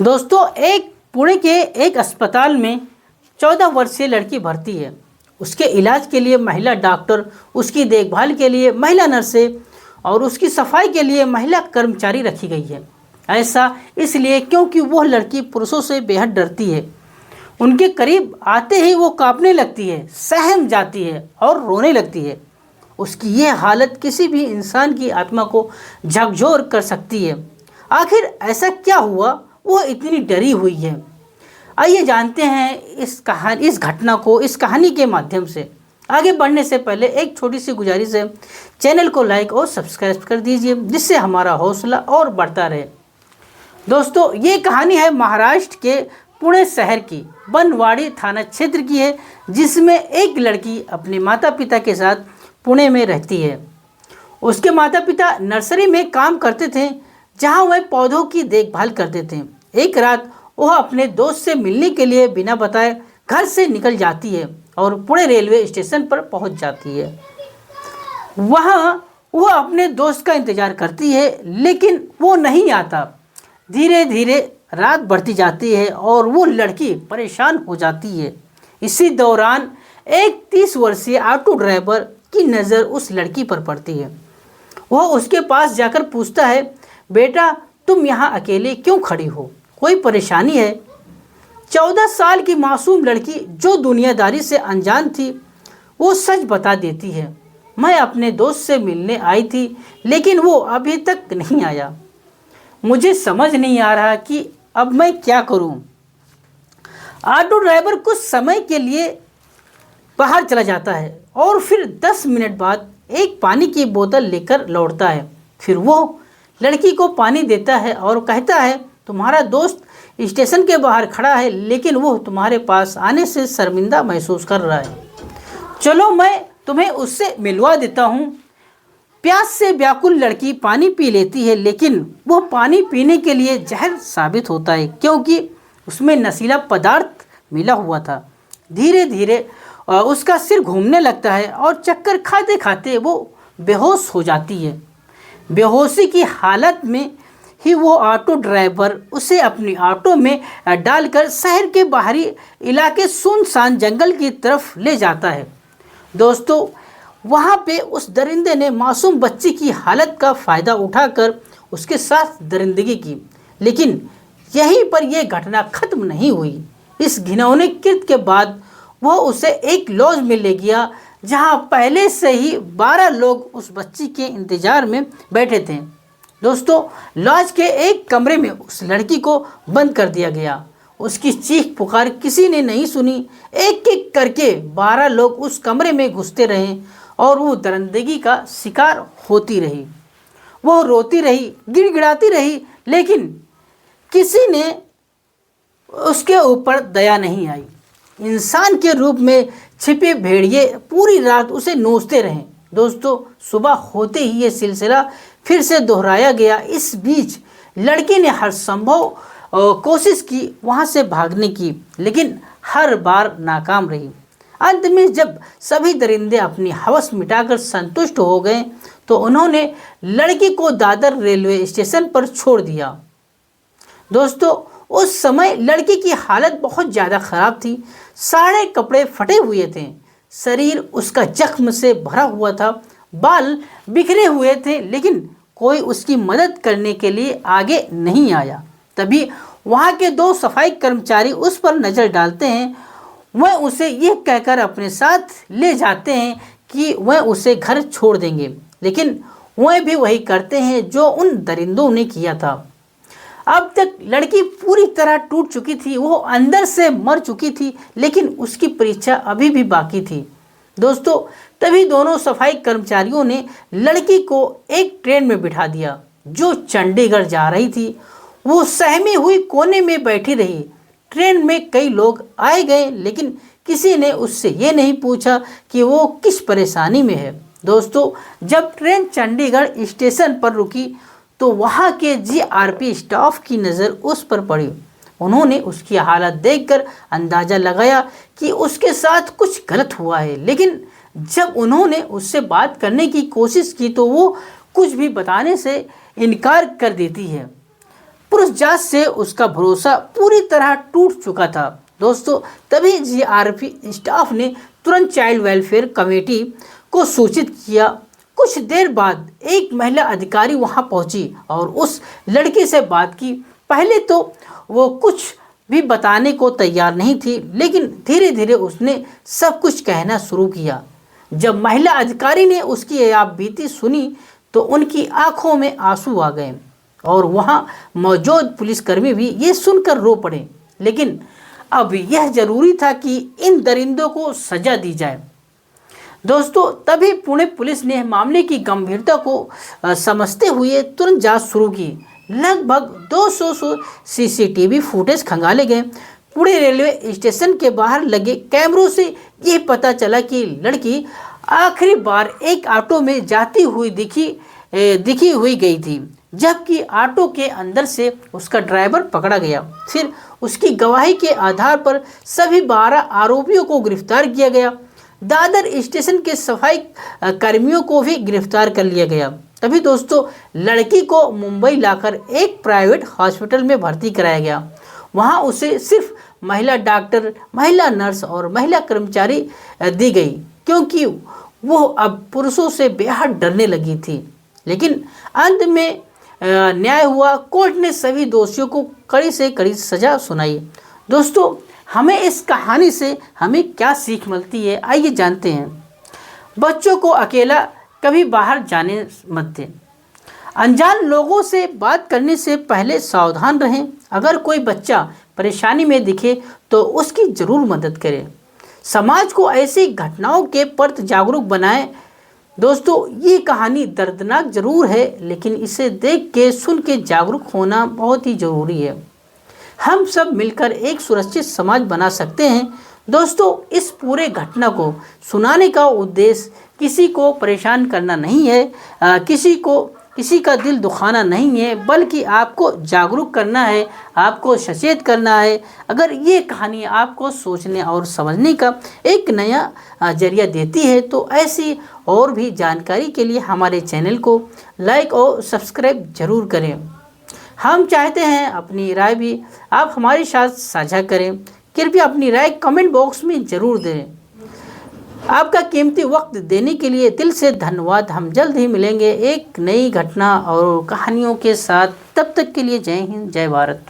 दोस्तों, एक पुणे के एक अस्पताल में 14 वर्षीय लड़की भर्ती है। उसके इलाज के लिए महिला डॉक्टर, उसकी देखभाल के लिए महिला नर्सें और उसकी सफाई के लिए महिला कर्मचारी रखी गई है। ऐसा इसलिए क्योंकि वह लड़की पुरुषों से बेहद डरती है। उनके करीब आते ही वो कांपने लगती है, सहम जाती है और रोने लगती है। उसकी यह हालत किसी भी इंसान की आत्मा को झकझोर कर सकती है। आखिर ऐसा क्या हुआ, वो इतनी डरी हुई है? आइए जानते हैं इस घटना को इस कहानी के माध्यम से। आगे बढ़ने से पहले एक छोटी सी गुजारिश है, चैनल को लाइक और सब्सक्राइब कर दीजिए, जिससे हमारा हौसला और बढ़ता रहे। दोस्तों, ये कहानी है महाराष्ट्र के पुणे शहर की बनवाड़ी थाना क्षेत्र की है, जिसमें एक लड़की अपने माता पिता के साथ पुणे में रहती है। उसके माता पिता नर्सरी में काम करते थे, जहां वह पौधों की देखभाल करते थे। एक रात वह अपने दोस्त से मिलने के लिए बिना बताए घर से निकल जाती है और पुणे रेलवे स्टेशन पर पहुंच जाती है। वहां वह अपने दोस्त का इंतजार करती है, लेकिन वो नहीं आता। धीरे धीरे रात बढ़ती जाती है और वो लड़की परेशान हो जाती है। इसी दौरान एक 30 वर्षीय ऑटो ड्राइवर की नज़र उस लड़की पर पड़ती है। वह उसके पास जाकर पूछता है, बेटा तुम यहाँ अकेले क्यों खड़ी हो, कोई परेशानी है? 14 साल की मासूम लड़की जो दुनियादारी से अनजान थी, वो सच बता देती है, मैं अपने दोस्त से मिलने आई थी, लेकिन वो अभी तक नहीं आया। मुझे समझ नहीं आ रहा कि अब मैं क्या करूं। ऑटो ड्राइवर कुछ समय के लिए बाहर चला जाता है और फिर 10 मिनट बाद एक पानी की बोतल लेकर लौटता है। फिर वो लड़की को पानी देता है और कहता है, तुम्हारा दोस्त स्टेशन के बाहर खड़ा है, लेकिन वो तुम्हारे पास आने से शर्मिंदा महसूस कर रहा है। चलो मैं तुम्हें उससे मिलवा देता हूँ। प्यास से व्याकुल लड़की पानी पी लेती है, लेकिन वो पानी पीने के लिए जहर साबित होता है, क्योंकि उसमें नशीला पदार्थ मिला हुआ था। धीरे धीरे उसका सिर घूमने लगता है और चक्कर खाते खाते वो बेहोश हो जाती है। बेहोशी की हालत में ही वो ऑटो ड्राइवर उसे अपनी ऑटो में डालकर शहर के बाहरी इलाके सुनसान जंगल की तरफ ले जाता है। दोस्तों, वहाँ पे उस दरिंदे ने मासूम बच्ची की हालत का फ़ायदा उठाकर उसके साथ दरिंदगी की, लेकिन यहीं पर यह घटना खत्म नहीं हुई। इस घिनौने कृत्य के बाद वह उसे एक लॉज में ले गया, जहाँ पहले से ही 12 लोग उस बच्ची के इंतजार में बैठे थे। दोस्तों, लॉज के एक कमरे में उस लड़की को बंद कर दिया गया। उसकी चीख पुकार किसी ने नहीं सुनी। एक एक करके 12 लोग उस कमरे में घुसते रहे और वो दरिंदगी का शिकार होती रही। वो रोती रही, गिड़गिड़ाती रही, लेकिन किसी ने उसके ऊपर दया नहीं आई। इंसान के रूप में छिपे भेड़िए पूरी रात उसे नोचते रहे। दोस्तों, सुबह होते ही ये सिलसिला फिर से दोहराया गया। इस बीच लड़की ने हर संभव कोशिश की वहाँ से भागने की, लेकिन हर बार नाकाम रही। अंत में जब सभी दरिंदे अपनी हवस मिटाकर संतुष्ट हो गए, तो उन्होंने लड़की को दादर रेलवे स्टेशन पर छोड़ दिया। दोस्तों, उस समय लड़की की हालत बहुत ज़्यादा ख़राब थी। सारे कपड़े फटे हुए थे, शरीर उसका जख्म से भरा हुआ था, बाल बिखरे हुए थे, लेकिन कोई उसकी मदद करने के लिए आगे नहीं आया। तभी वहाँ के 2 सफाई कर्मचारी उस पर नज़र डालते हैं। वह उसे यह कहकर अपने साथ ले जाते हैं कि वह उसे घर छोड़ देंगे, लेकिन वह भी वही करते हैं जो उन दरिंदों ने किया था। अब तक लड़की पूरी तरह टूट चुकी थी, वो अंदर से मर चुकी थी, लेकिन उसकी परीक्षा अभी भी बाकी थी। दोस्तों, तभी दोनों सफाई कर्मचारियों ने लड़की को एक ट्रेन में बिठा दिया जो चंडीगढ़ जा रही थी। वो सहमी हुई कोने में बैठी रही। ट्रेन में कई लोग आए गए, लेकिन किसी ने उससे ये नहीं पूछा कि वो किस परेशानी में है। दोस्तों, जब ट्रेन चंडीगढ़ स्टेशन पर रुकी, तो वहाँ के जीआरपी स्टाफ की नज़र उस पर पड़ी। उन्होंने उसकी हालत देखकर अंदाज़ा लगाया कि उसके साथ कुछ गलत हुआ है, लेकिन जब उन्होंने उससे बात करने की कोशिश की, तो वो कुछ भी बताने से इनकार कर देती है। पुलिस जांच से उसका भरोसा पूरी तरह टूट चुका था। दोस्तों, तभी जीआरपी स्टाफ ने तुरंत चाइल्ड वेलफेयर कमेटी को सूचित किया। कुछ देर बाद एक महिला अधिकारी वहां पहुंची और उस लड़की से बात की। पहले तो वो कुछ भी बताने को तैयार नहीं थी, लेकिन धीरे धीरे उसने सब कुछ कहना शुरू किया। जब महिला अधिकारी ने उसकी यह बीती सुनी तो उनकी आंखों में आंसू आ गए और वहां मौजूद पुलिसकर्मी भी ये सुनकर रो पड़े। लेकिन अब यह जरूरी था कि इन दरिंदों को सजा दी जाए। दोस्तों, तभी पुणे पुलिस ने मामले की गंभीरता को समझते हुए तुरंत जांच शुरू की। लगभग 200 सीसीटीवी फुटेज खंगाले गए। पुणे रेलवे स्टेशन के बाहर लगे कैमरों से यह पता चला कि लड़की आखिरी बार एक ऑटो में जाती हुई दिखी हुई गई थी, जबकि ऑटो के अंदर से उसका ड्राइवर पकड़ा गया। फिर उसकी गवाही के आधार पर सभी 12 आरोपियों को गिरफ्तार किया गया। दादर स्टेशन के सफाई कर्मियों को भी गिरफ्तार कर लिया गया। तभी दोस्तों, लड़की को मुंबई लाकर एक प्राइवेट हॉस्पिटल में भर्ती कराया गया। वहां उसे सिर्फ महिला डॉक्टर, महिला नर्स और महिला कर्मचारी दी गई, क्योंकि वो अब पुरुषों से बेहद डरने लगी थी। लेकिन अंत में न्याय हुआ। कोर्ट ने सभी दोषियों को कड़ी से कड़ी सजा सुनाई। दोस्तों, हमें इस कहानी से हमें क्या सीख मिलती है, आइए जानते हैं। बच्चों को अकेला कभी बाहर जाने मत दें। अनजान लोगों से बात करने से पहले सावधान रहें। अगर कोई बच्चा परेशानी में दिखे तो उसकी जरूर मदद करें। समाज को ऐसी घटनाओं के प्रति जागरूक बनाएं। दोस्तों, ये कहानी दर्दनाक जरूर है, लेकिन इसे देख के सुन के जागरूक होना बहुत ही जरूरी है। हम सब मिलकर एक सुरक्षित समाज बना सकते हैं। दोस्तों, इस पूरे घटना को सुनाने का उद्देश्य किसी को परेशान करना नहीं है, किसी का दिल दुखाना नहीं है, बल्कि आपको जागरूक करना है, आपको सचेत करना है। अगर ये कहानी आपको सोचने और समझने का एक नया जरिया देती है तो ऐसी और भी जानकारी के लिए हमारे चैनल को लाइक और सब्सक्राइब जरूर करें। हम चाहते हैं अपनी राय भी आप हमारे साथ साझा करें। कृपया अपनी राय कमेंट बॉक्स में ज़रूर दें। आपका कीमती वक्त देने के लिए दिल से धन्यवाद। हम जल्द ही मिलेंगे एक नई घटना और कहानियों के साथ। तब तक के लिए जय हिंद, जय भारत।